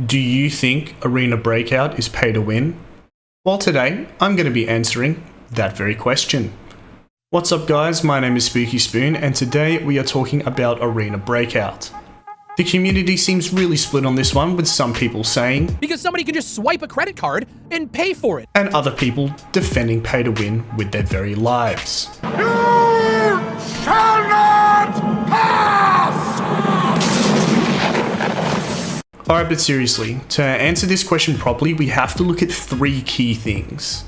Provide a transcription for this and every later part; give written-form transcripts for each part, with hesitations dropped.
Do you think Arena Breakout is pay to win? Well, today I'm going to be answering that very question. What's up guys, my name is Spooky Spoon and today we are talking about Arena Breakout. The community seems really split on this one, with some people saying because somebody can just swipe a credit card and pay for it, and other people defending pay to win with their very lives. You shall not pass! Alright, but seriously, to answer this question properly, we have to look at three key things.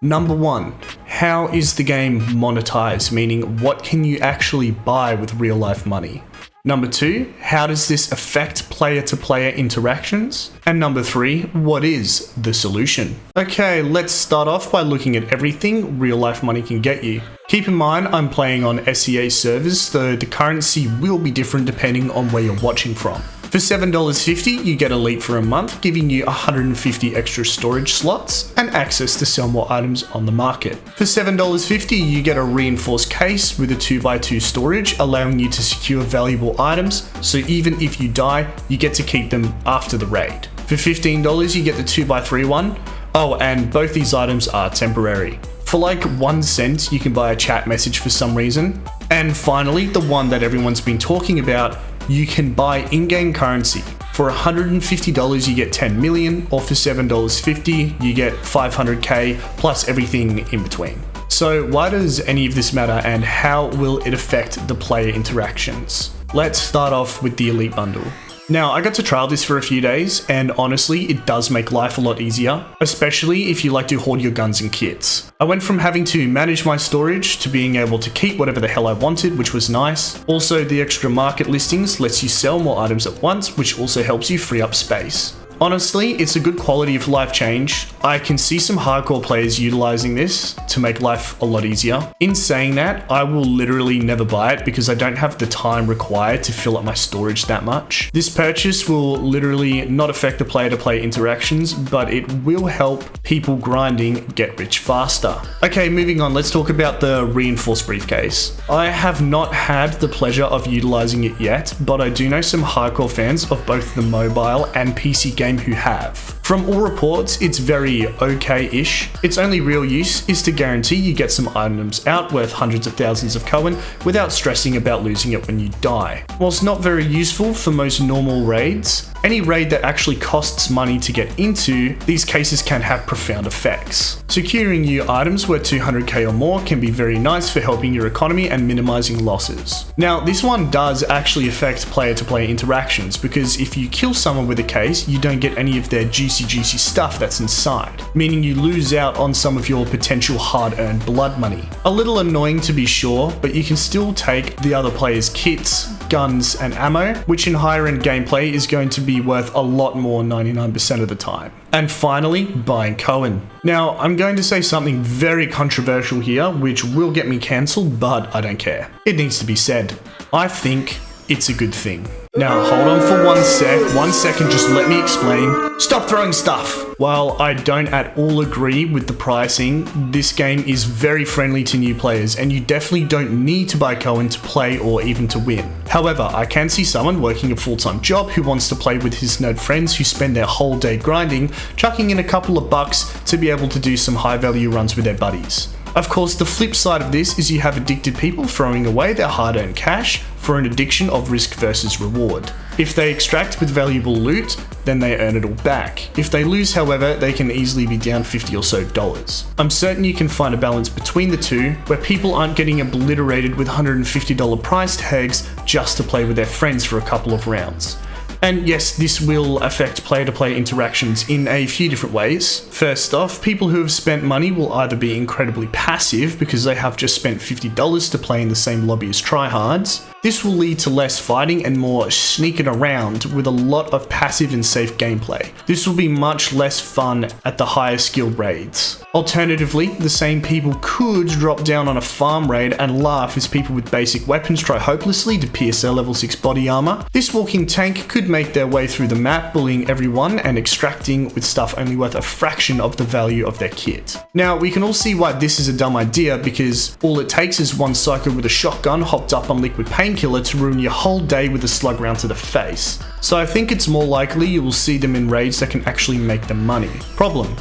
Number one, how is the game monetized? Meaning, what can you actually buy with real life money? Number two, how does this affect player-to-player interactions? And number three, what is the solution? Okay, let's start off by looking at everything real-life money can get you. Keep in mind, I'm playing on SEA servers, so the currency will be different depending on where you're watching from. For $7.50, you get Elite for a month, giving you 150 extra storage slots and access to sell more items on the market. For $7.50, you get a reinforced case with a 2x2 storage, allowing you to secure valuable items, so even if you die, you get to keep them after the raid. For $15, you get the 2x3 one. Oh, and both these items are temporary. For like 1 cent, you can buy a chat message for some reason. And finally, the one that everyone's been talking about, you can buy in-game currency. For $150 you get 10 million, or for $7.50 you get 500k plus everything in between. So why does any of this matter and how will it affect the player interactions? Let's start off with the Elite bundle. Now, I got to trial this for a few days, and honestly, it does make life a lot easier, especially if you like to hoard your guns and kits. I went from having to manage my storage to being able to keep whatever the hell I wanted, which was nice. Also, the extra market listings lets you sell more items at once, which also helps you free up space. Honestly, it's a good quality of life change. I can see some hardcore players utilizing this to make life a lot easier. In saying that, I will literally never buy it because I don't have the time required to fill up my storage that much. This purchase will literally not affect the player-to-player interactions, but it will help people grinding get rich faster. Okay, moving on, let's talk about the reinforced briefcase. I have not had the pleasure of utilizing it yet, but I do know some hardcore fans of both the mobile and PC games who have. From all reports, it's very okay-ish. Its only real use is to guarantee you get some items out worth hundreds of thousands of coin without stressing about losing it when you die. Whilst not very useful for most normal raids, any raid that actually costs money to get into, these cases can have profound effects. Securing new items worth 200k or more can be very nice for helping your economy and minimizing losses. Now, this one does actually affect player-to-player interactions, because if you kill someone with a case, you don't get any of their juicy stuff that's inside, meaning you lose out on some of your potential hard-earned blood money. A little annoying to be sure, but you can still take the other player's kits, guns, and ammo, which in higher-end gameplay is going to be worth a lot more 99% of the time. And finally, buying Cohen. Now, I'm going to say something very controversial here, which will get me cancelled, but I don't care. It needs to be said. I think it's a good thing. Now, hold on for 1 second, just let me explain. Stop throwing stuff! While I don't at all agree with the pricing, this game is very friendly to new players, and you definitely don't need to buy Cohen to play or even to win. However, I can see someone working a full-time job who wants to play with his nerd friends who spend their whole day grinding, chucking in a couple of bucks to be able to do some high-value runs with their buddies. Of course, the flip side of this is you have addicted people throwing away their hard-earned cash for an addiction of risk versus reward. If they extract with valuable loot, then they earn it all back. If they lose, however, they can easily be down $50 or so. I'm certain you can find a balance between the two, where people aren't getting obliterated with $150 price tags just to play with their friends for a couple of rounds. And yes, this will affect player-to-player interactions in a few different ways. First off, people who have spent money will either be incredibly passive because they have just spent $50 to play in the same lobby as tryhards. This will lead to less fighting and more sneaking around with a lot of passive and safe gameplay. This will be much less fun at the higher skill raids. Alternatively, the same people could drop down on a farm raid and laugh as people with basic weapons try hopelessly to pierce their level 6 body armor. This walking tank could make their way through the map, bullying everyone and extracting with stuff only worth a fraction of the value of their kit. Now, we can all see why this is a dumb idea, because all it takes is one psycho with a shotgun hopped up on liquid paint painkiller to ruin your whole day with a slug round to the face. So I think it's more likely you will see them in raids that can actually make them money. Problem: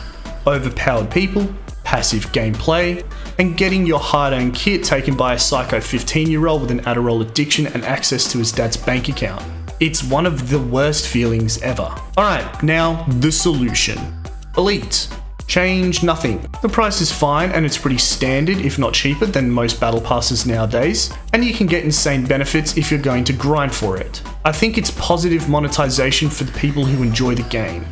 overpowered people, passive gameplay, and getting your hard-earned kit taken by a psycho 15-year-old with an Adderall addiction and access to his dad's bank account. It's one of the worst feelings ever. Alright, now the solution. Elite. Change nothing. The price is fine and it's pretty standard, if not cheaper than most battle passes nowadays, and you can get insane benefits if you're going to grind for it. I think it's positive monetization for the people who enjoy the game.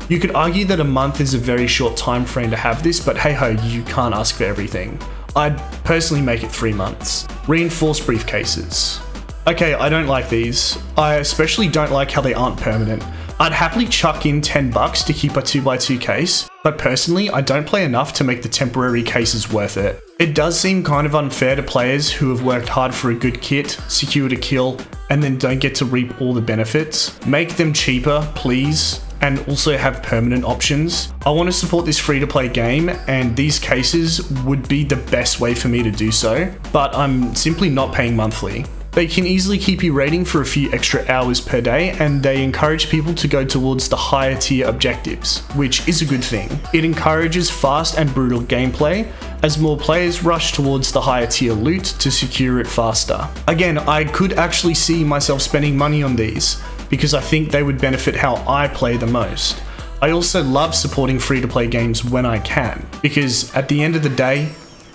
You could argue that a month is a very short time frame to have this, but hey ho, you can't ask for everything. I'd personally make it 3 months. Reinforced briefcases. Okay, I don't like these. I especially don't like how they aren't permanent. I'd happily chuck in $10 to keep a 2x2 case, but personally I don't play enough to make the temporary cases worth it. It does seem kind of unfair to players who have worked hard for a good kit, secured a kill, and then don't get to reap all the benefits. Make them cheaper, please, and also have permanent options. I want to support this free-to-play game, and these cases would be the best way for me to do so, but I'm simply not paying monthly. They can easily keep you raiding for a few extra hours per day, and they encourage people to go towards the higher tier objectives, which is a good thing. It encourages fast and brutal gameplay, as more players rush towards the higher tier loot to secure it faster. Again, I could actually see myself spending money on these, because I think they would benefit how I play the most. I also love supporting free-to-play games when I can, because at the end of the day,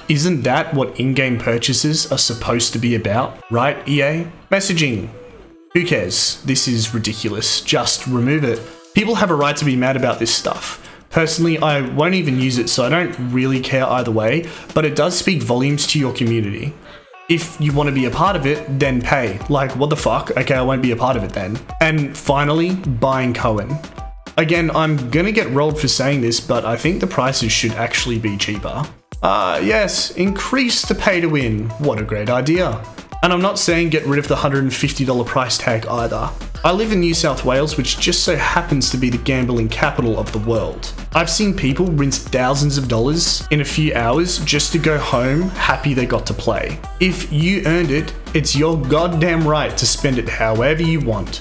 isn't that what in-game purchases are supposed to be about, right, EA? Messaging. Who cares? This is ridiculous. Just remove it. People have a right to be mad about this stuff. Personally, I won't even use it, so I don't really care either way, but it does speak volumes to your community. If you want to be a part of it, then pay. Like, what the fuck? Okay, I won't be a part of it then. And finally, buying Cohen. Again, I'm gonna get rolled for saying this, but I think the prices should actually be cheaper. Yes, increase the pay to win. What a great idea. And I'm not saying get rid of the $150 price tag either. I live in New South Wales, which just so happens to be the gambling capital of the world. I've seen people rinse thousands of dollars in a few hours just to go home happy they got to play. If you earned it, it's your goddamn right to spend it however you want.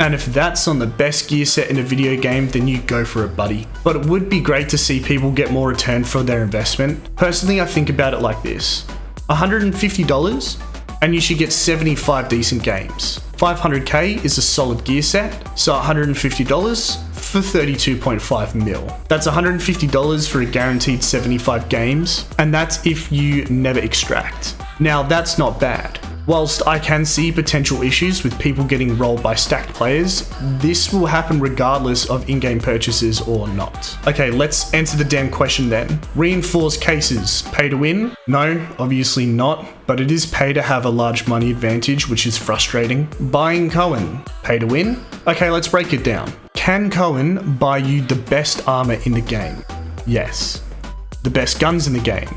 And if that's on the best gear set in a video game, then you go for it, buddy. But it would be great to see people get more return for their investment. Personally, I think about it like this. $150 and you should get 75 decent games. 500k is a solid gear set, so $150 for 32.5 mil. That's $150 for a guaranteed 75 games, and that's if you never extract. Now that's not bad. Whilst I can see potential issues with people getting rolled by stacked players, this will happen regardless of in-game purchases or not. Okay, let's answer the damn question then. Reinforced cases, pay to win? No, obviously not, but it is pay to have a large money advantage, which is frustrating. Buying Cohen, pay to win? Okay, let's break it down. Can Cohen buy you the best armor in the game? Yes. The best guns in the game?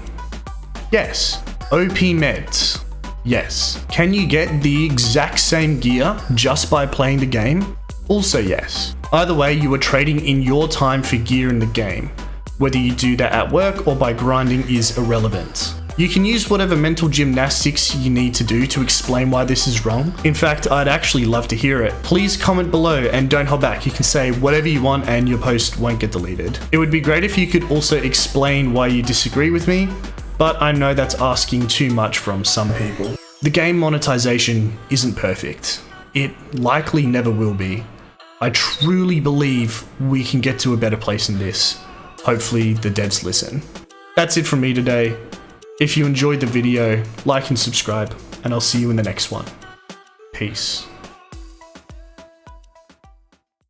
Yes. OP meds? Yes. Can you get the exact same gear just by playing the game? Also yes. Either way, you are trading in your time for gear in the game. Whether you do that at work or by grinding is irrelevant. You can use whatever mental gymnastics you need to do to explain why this is wrong. In fact, I'd actually love to hear it. Please comment below and don't hold back. You can say whatever you want and your post won't get deleted. It would be great if you could also explain why you disagree with me, but I know that's asking too much from some people. The game monetization isn't perfect. It likely never will be. I truly believe we can get to a better place than this. Hopefully the devs listen. That's it from me today. If you enjoyed the video, like and subscribe, and I'll see you in the next one. Peace.